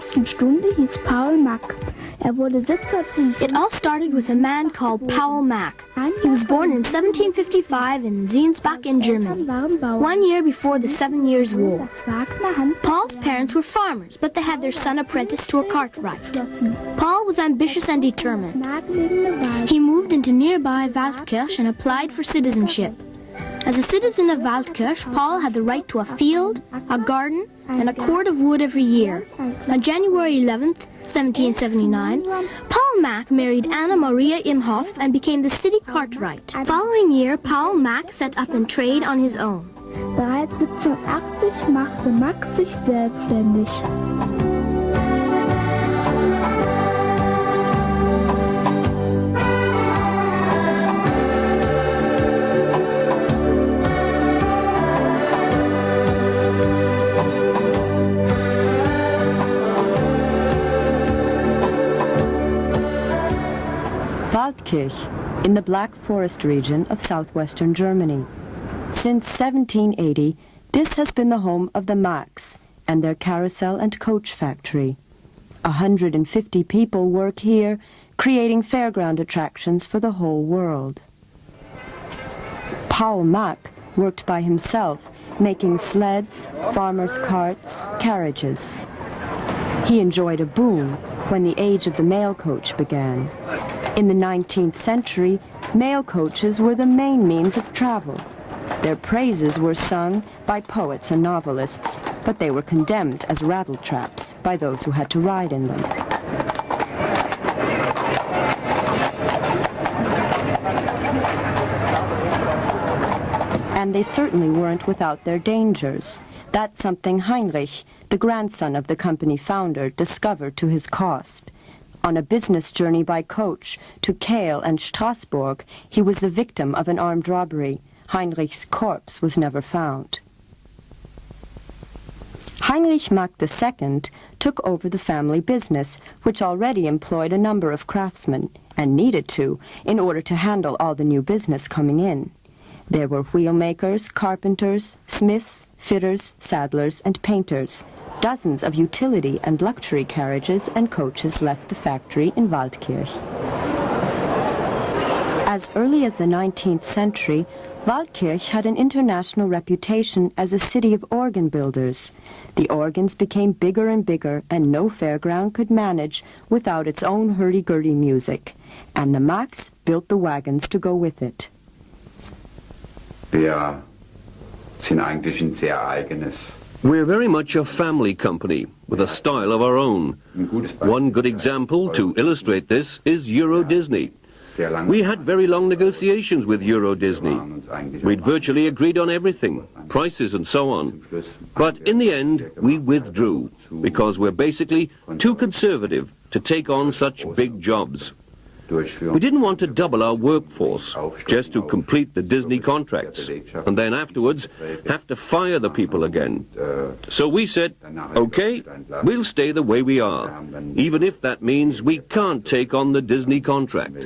ersten Stunde hieß Paul Mack. It all started with a man called Paul Mack. He was born in 1755 in Zinsbach in Germany, 1 year before the 7 Years' War. Paul's parents were farmers, but they had their son apprenticed to a cartwright. Paul was ambitious and determined. He moved into nearby Waldkirch and applied for citizenship. As a citizen of Waldkirch, Paul had the right to a field, a garden, and a cord of wood every year. On January 11th, 1779, Paul Mack married Anna Maria Imhoff and became the city cartwright. Following year, Paul Mack set up in trade on his own. Bereits 1780 machte Mack sich selbstständig. Waldkirch, in the Black Forest region of southwestern Germany. Since 1780, this has been the home of the Macks and their carousel and coach factory. 150 people work here, creating fairground attractions for the whole world. Paul Mack worked by himself, making sleds, farmers' carts, carriages. He enjoyed a boom when the age of the mail coach began. In the 19th century, mail coaches were the main means of travel. Their praises were sung by poets and novelists, but they were condemned as rattletraps by those who had to ride in them. And they certainly weren't without their dangers. That's something Heinrich, the grandson of the company founder, discovered to his cost. On a business journey by coach to Kehl and Strasbourg, he was the victim of an armed robbery. Heinrich's corpse was never found. Heinrich Mack II took over the family business, which already employed a number of craftsmen, and needed to, in order to handle all the new business coming in. There were wheelmakers, carpenters, smiths, fitters, saddlers, and painters. Dozens of utility and luxury carriages and coaches left the factory in Waldkirch. As early as the 19th century, Waldkirch had an international reputation as a city of organ builders. The organs became bigger and bigger, and no fairground could manage without its own hurdy-gurdy music. And the Macks built the wagons to go with it. Wir sind eigentlich ein sehr eigenes. We're very much a family company with a style of our own. One good example to illustrate this is Euro Disney. We had very long negotiations with Euro Disney. We'd virtually agreed on everything, prices and so on. But in the end, we withdrew because we're basically too conservative to take on such big jobs. We didn't want to double our workforce just to complete the Disney contracts and then afterwards have to fire the people again. So we said, okay, we'll stay the way we are, even if that means we can't take on the Disney contract.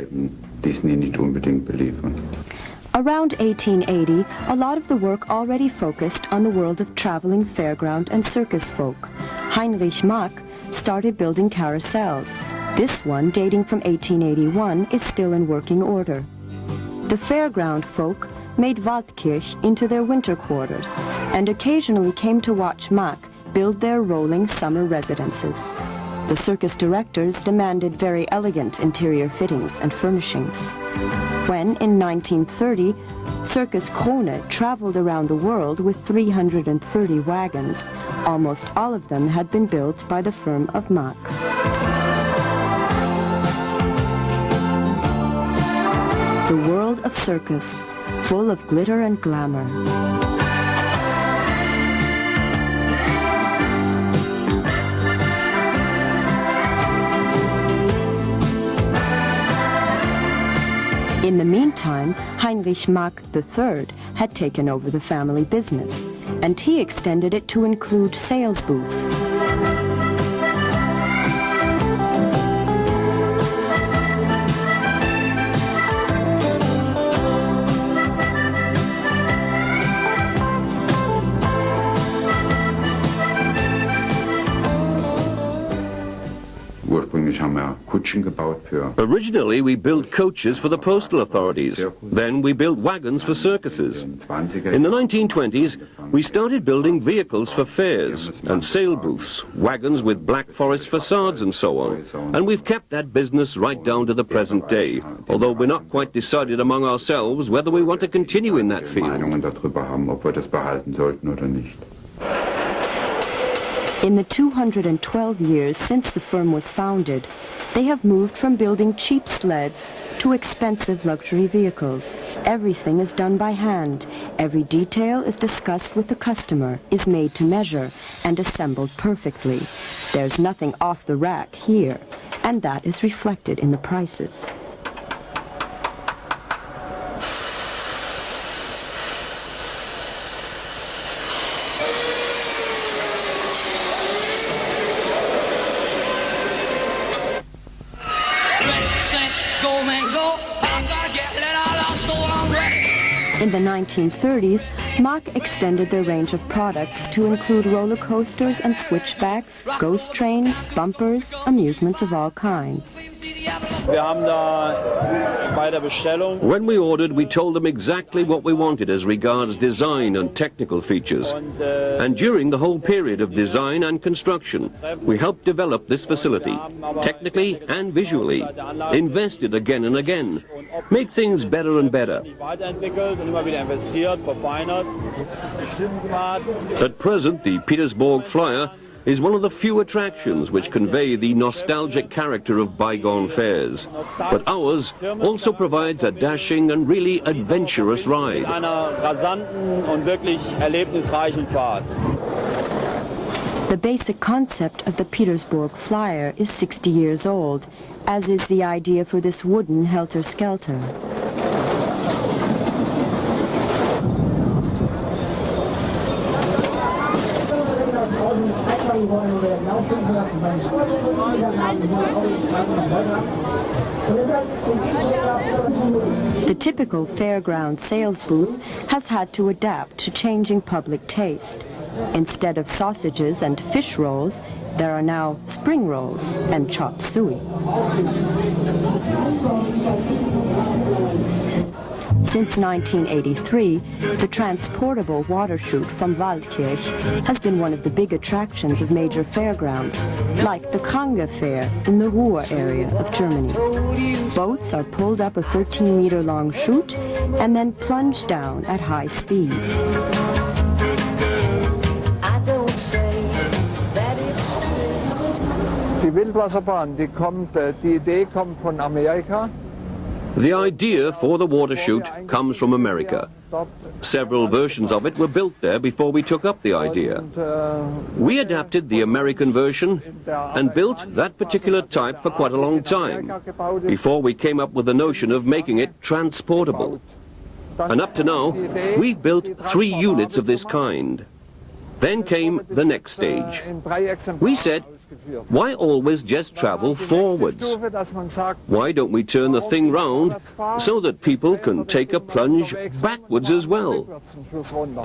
Around 1880, a lot of the work already focused on the world of traveling fairground and circus folk. Heinrich Mack started building carousels. This one, dating from 1881, is still in working order. The fairground folk made Waldkirch into their winter quarters and occasionally came to watch Mack build their rolling summer residences. The circus directors demanded very elegant interior fittings and furnishings. When, in 1930, Circus Krone traveled around the world with 330 wagons, almost all of them had been built by the firm of Mack. The world of circus, full of glitter and glamour. In the meantime, Heinrich Mack III had taken over the family business, and he extended it to include sales booths. Ursprünglich haben wir Kutschen gebaut für... Originally, we built coaches for the postal authorities. Then we built wagons for circuses. In the 1920s, we started building vehicles for fairs and sale booths, wagons with Black Forest facades and so on. And we've kept that business right down to the present day, although we're not quite decided among ourselves whether we want to continue in that field. Meinungen darüber haben, ob wir das behalten sollten oder nicht. In the 212 years since the firm was founded, they have moved from building cheap sleds to expensive luxury vehicles. Everything is done by hand. Every detail is discussed with the customer, is made to measure, and assembled perfectly. There's nothing off the rack here, and that is reflected in the prices. In the 1930s, Mack extended their range of products to include roller coasters and switchbacks, ghost trains, bumpers, amusements of all kinds. When we ordered, we told them exactly what we wanted as regards design and technical features. And during the whole period of design and construction, we helped develop this facility, technically and visually, invested again and again, make things better and better. At present, the Petersburg Flyer is one of the few attractions which convey the nostalgic character of bygone fairs. But ours also provides a dashing and really adventurous ride. The basic concept of the Petersburg Flyer is 60 years old, as is the idea for this wooden helter-skelter. The typical fairground sales booth has had to adapt to changing public taste. Instead of sausages and fish rolls, there are now spring rolls and chop suey. Since 1983, the transportable water chute from Waldkirch has been one of the big attractions of major fairgrounds, like the Kange Fair in the Ruhr area of Germany. Boats are pulled up a 13-meter-long chute and then plunged down at high speed. Die Wildwasserbahn, die Idee kommt von Amerika. The idea for the water chute comes from America. Several versions of it were built there before we took up the idea. We adapted the American version and built that particular type for quite a long time, before we came up with the notion of making it transportable. And up to now, we've built 3 units of this kind. Then came the next stage. We said, why always just travel forwards? Why don't we turn the thing round so that people can take a plunge backwards as well?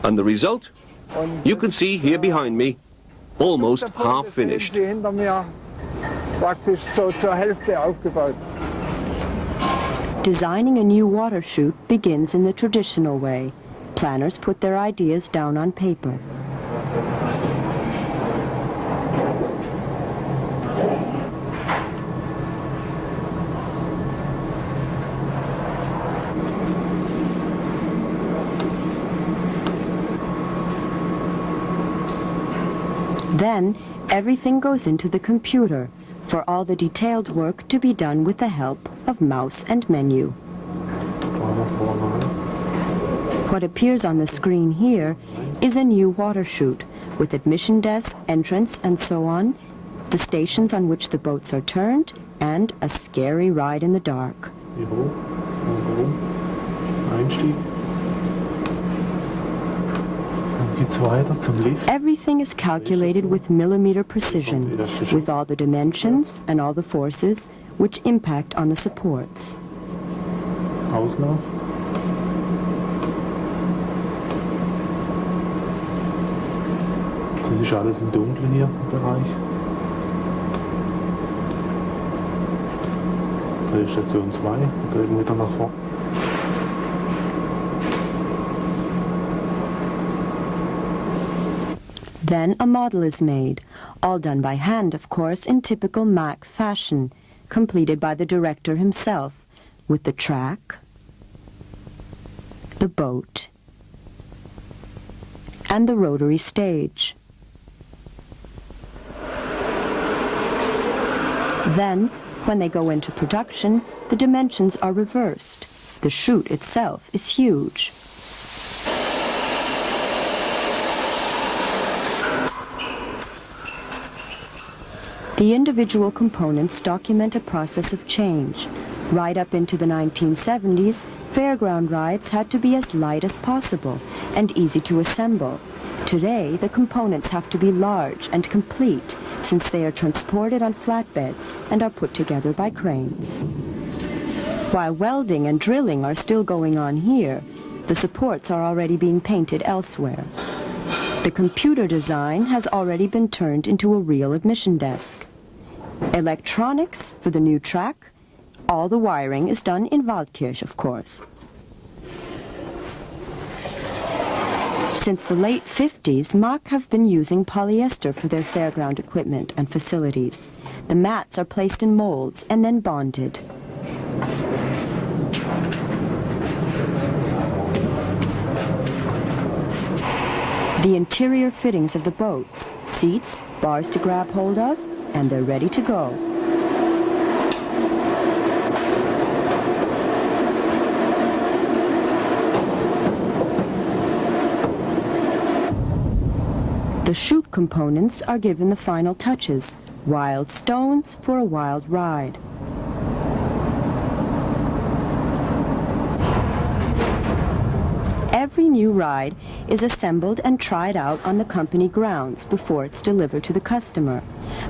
And the result? You can see here behind me, almost half finished. Designing a new water chute begins in the traditional way. Planners put their ideas down on paper. Then, everything goes into the computer, for all the detailed work to be done with the help of mouse and menu. What appears on the screen here is a new water chute, with admission desk, entrance, and so on, the stations on which the boats are turned, and a scary ride in the dark. Everything is calculated with millimeter precision, with all the dimensions and all the forces which impact on the supports. Das ist alles im Dunkeln hier im Bereich. Drehstation 2, drehen wieder nach vorne. Then a model is made, all done by hand, of course, in typical Mack fashion, completed by the director himself, with the track, the boat, and the rotary stage. Then, when they go into production, the dimensions are reversed. The chute itself is huge. The individual components document a process of change. Right up into the 1970s, fairground rides had to be as light as possible and easy to assemble. Today, the components have to be large and complete, since they are transported on flatbeds and are put together by cranes. While welding and drilling are still going on here, the supports are already being painted elsewhere. The computer design has already been turned into a real admission desk. Electronics for the new track. All the wiring is done in Waldkirch, of course. Since the late 50s, Mack have been using polyester for their fairground equipment and facilities. The mats are placed in molds and then bonded. The interior fittings of the boats, seats, bars to grab hold of, and they're ready to go. The chute components are given the final touches, wild stones for a wild ride. Every new ride is assembled and tried out on the company grounds before it's delivered to the customer.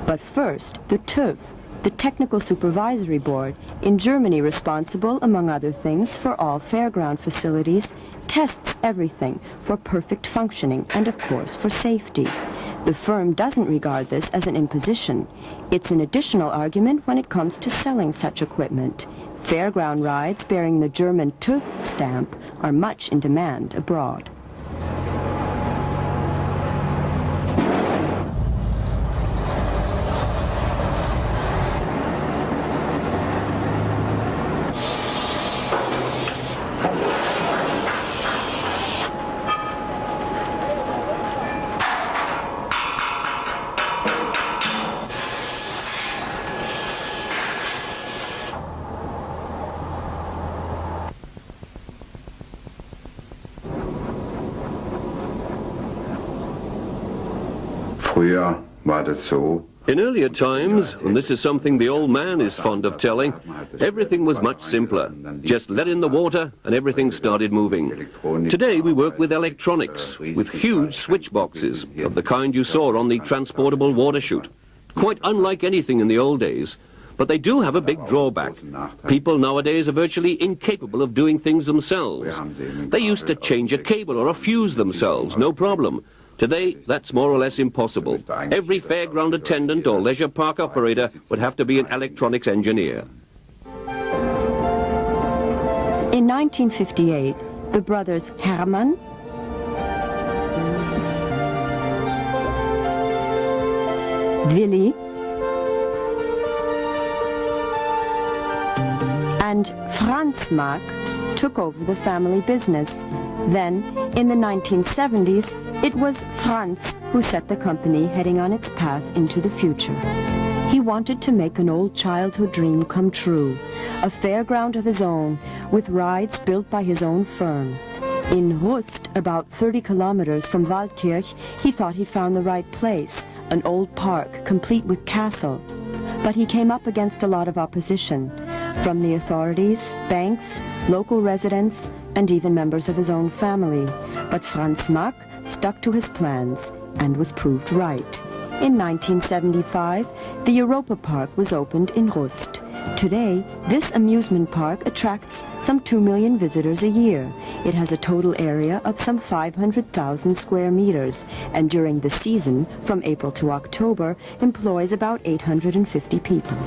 But first, the TÜV, the Technical Supervisory Board, in Germany responsible, among other things, for all fairground facilities, tests everything for perfect functioning and, of course, for safety. The firm doesn't regard this as an imposition. It's an additional argument when it comes to selling such equipment. Fairground rides bearing the German TÜV stamp are much in demand abroad. Früher war das so. In earlier times, and this is something the old man is fond of telling, everything was much simpler. Just let in the water and everything started moving. Today we work with electronics, with huge switch boxes, of the kind you saw on the transportable water chute. Quite unlike anything in the old days. But they do have a big drawback. People nowadays are virtually incapable of doing things themselves. They used to change a cable or a fuse themselves, no problem. Today, that's more or less impossible. Every fairground attendant or leisure park operator would have to be an electronics engineer. In 1958, the brothers Hermann, Willi, and Franz Mack took over the family business. Then, in the 1970s, it was Franz who set the company heading on its path into the future. He wanted to make an old childhood dream come true, a fairground of his own, with rides built by his own firm. In Rust, about 30 kilometers from Waldkirch, he thought he found the right place, an old park complete with castle. But he came up against a lot of opposition, from the authorities, banks, local residents, and even members of his own family. But Franz Mack stuck to his plans and was proved right. In 1975, the Europa Park was opened in Rust. Today, this amusement park attracts some 2 million visitors a year. It has a total area of some 500,000 square meters, and during the season, from April to October, employs about 850 people.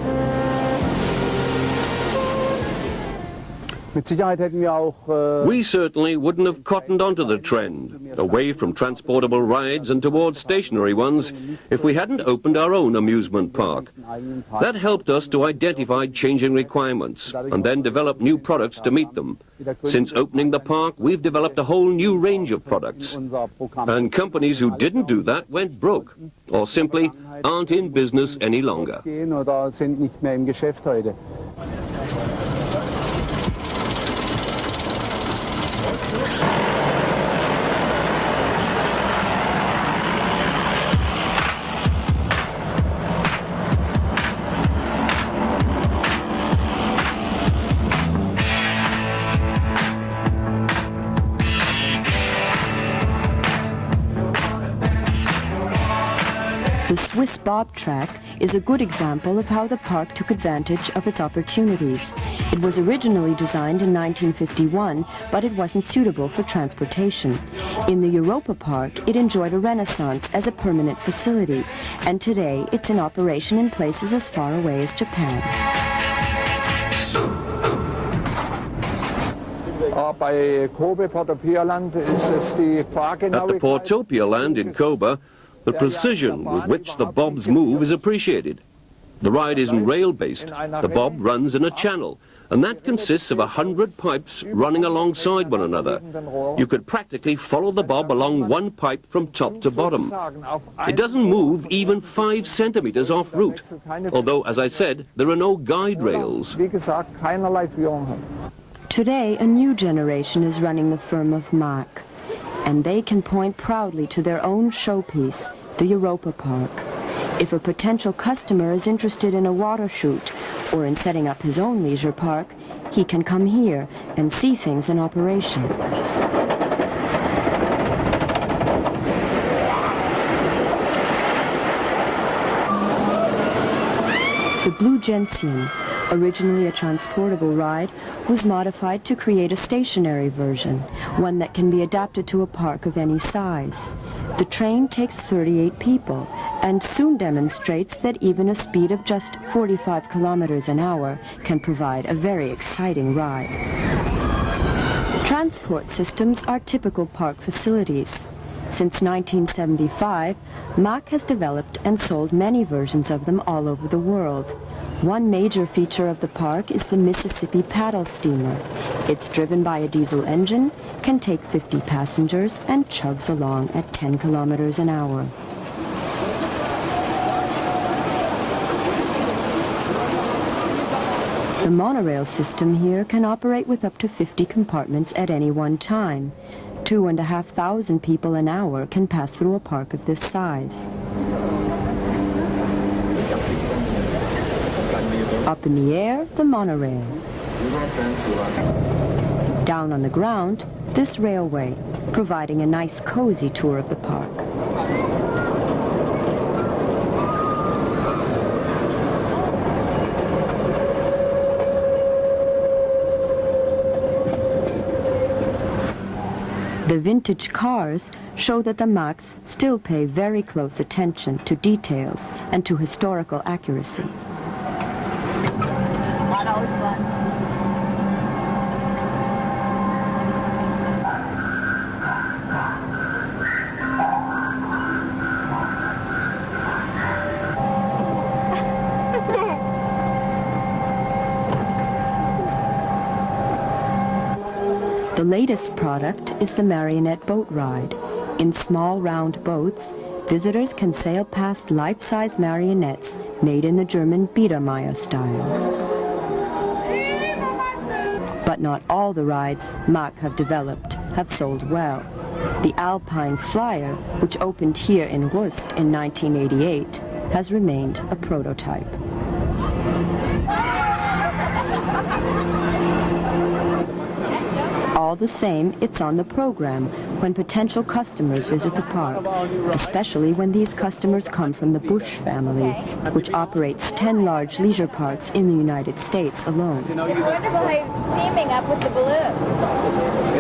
Mit Sicherheit hätten wir auch We certainly wouldn't have cottoned onto the trend, away from transportable rides and towards stationary ones, if we hadn't opened our own amusement park. That helped us to identify changing requirements and then develop new products to meet them. Since opening the park, we've developed a whole new range of products. And companies who didn't do that went broke, or simply aren't in business any longer. oder sind nicht mehr im Geschäft heute. The Swiss Bob Track is a good example of how the park took advantage of its opportunities. It was originally designed in 1951, but it wasn't suitable for transportation. In the Europa Park, it enjoyed a renaissance as a permanent facility, and today it's in operation in places as far away as Japan. Bei Kobe Portopia Land ist es die At the Fahrgenauigkeit. Portopia land in Kobe, the precision with which the bobs move is appreciated. The ride isn't rail-based. The bob runs in a channel, and that consists of 100 pipes running alongside one another. You could practically follow the bob along one pipe from top to bottom. It doesn't move even 5 centimeters off route, although, as I said, there are no guide rails. Wie gesagt, keinerlei Führung hat. Today, a new generation is running the firm of Mack, and they can point proudly to their own showpiece, the Europa Park. If a potential customer is interested in a water shoot or in setting up his own leisure park, he can come here and see things in operation. The Blue Gentian, originally a transportable ride, was modified to create a stationary version, one that can be adapted to a park of any size. The train takes 38 people and soon demonstrates that even a speed of just 45 kilometers an hour can provide a very exciting ride. Transport systems are typical park facilities. Since 1975, Mack has developed and sold many versions of them all over the world. One major feature of the park is the Mississippi paddle steamer. It's driven by a diesel engine, can take 50 passengers, and chugs along at 10 kilometers an hour. The monorail system here can operate with up to 50 compartments at any one time. 2,500 people an hour can pass through a park of this size. Up in the air, the monorail. Down on the ground, this railway, providing a nice cozy tour of the park. The vintage cars show that the Macks still pay very close attention to details and to historical accuracy. The latest product is the marionette boat ride. In small round boats, visitors can sail past life-size marionettes made in the German Biedermeier style. But not all the rides Mack have developed have sold well. The Alpine Flyer, which opened here in Rust in 1988, has remained a prototype. All the same, it's on the program when potential customers visit the park, especially when these customers come from the Bush family, which operates 10 large leisure parks in the United States alone. It's wonderful theming up with the balloon.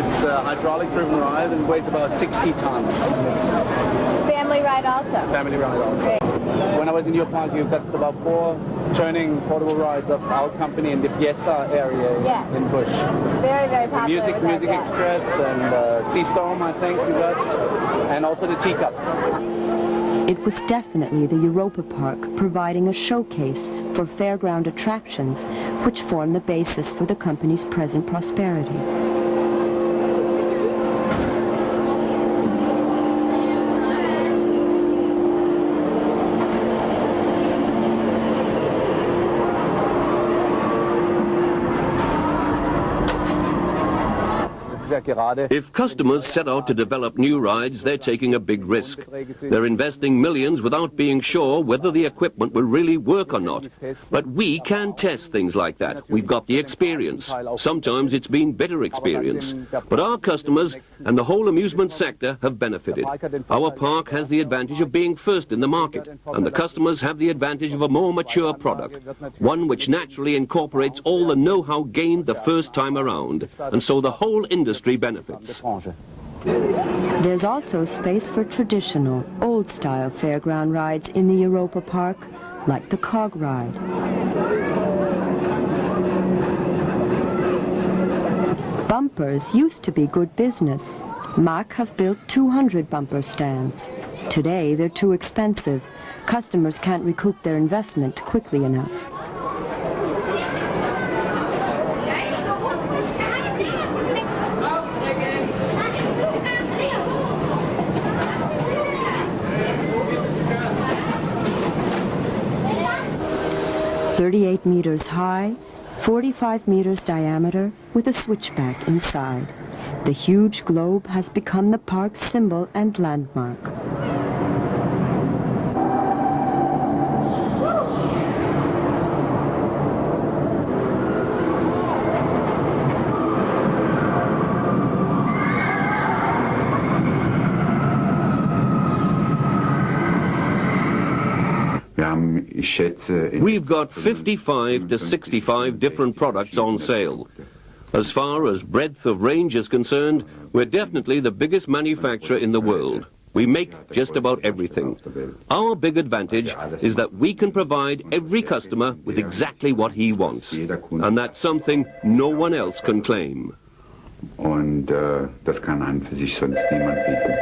It's a hydraulic-driven ride and weighs about 60 tons. Family ride also. Family ride also. Great. When I was in your park, you've got about 4 turning portable rides of our company in the Fiesta area Yeah. in Bush. Very, very popular. Music with that, Music yeah. Express and Sea Storm, I think we got, and also the teacups. It was definitely the Europa Park providing a showcase for fairground attractions, which form the basis for the company's present prosperity. If customers set out to develop new rides, they're taking a big risk. They're investing millions without being sure whether the equipment will really work or not. But we can test things like that. We've got the experience. Sometimes it's been bitter experience. But our customers and the whole amusement sector have benefited. Our park has the advantage of being first in the market, and the customers have the advantage of a more mature product, one which naturally incorporates all the know-how gained the first time around, and so the whole industry benefits. There's also space for traditional, old-style fairground rides in the Europa Park, like the Cog Ride. Bumpers used to be good business. Mack have built 200 bumper stands. Today, they're too expensive. Customers can't recoup their investment quickly enough. "38 meters high, 45 meters diameter, with a switchback inside. The huge globe has become the park's symbol and landmark." We've got 55 to 65 different products on sale. As far as breadth of range is concerned, we're definitely the biggest manufacturer in the world. We make just about everything. Our big advantage is that we can provide every customer with exactly what he wants. And that's something no one else can claim. Und das kann an für sich sonst niemand bieten.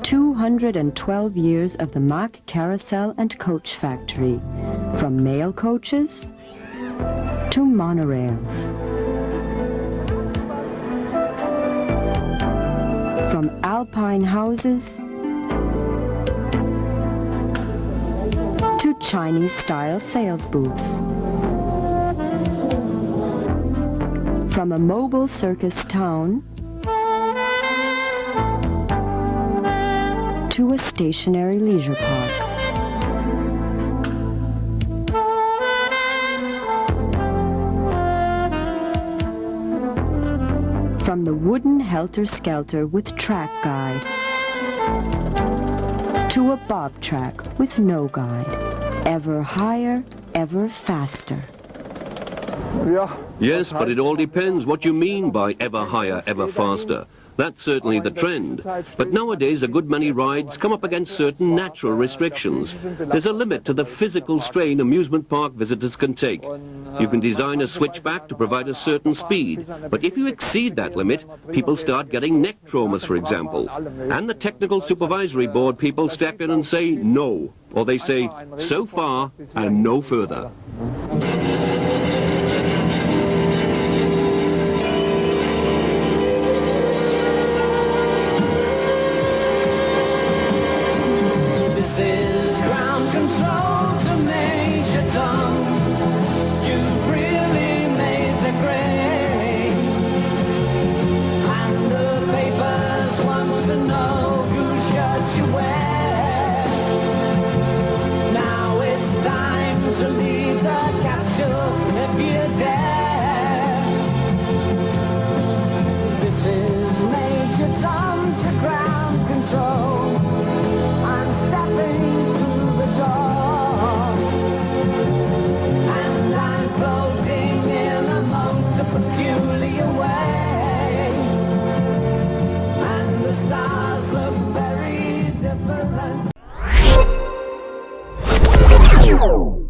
212 years of the Mack Carousel and Coach Factory, from mail coaches to monorails, from alpine houses to Chinese-style sales booths, from a mobile circus town to a stationary leisure park. From the wooden helter-skelter with track guide to a bob track with no guide. Ever higher, ever faster. Yes, but it all depends what you mean by ever higher, ever faster. That's certainly the trend. But nowadays, a good many rides come up against certain natural restrictions. There's a limit to the physical strain amusement park visitors can take. You can design a switchback to provide a certain speed, but if you exceed that limit, people start getting neck traumas, for example. And the technical supervisory board people step in and say no, or they say so far and no further. different.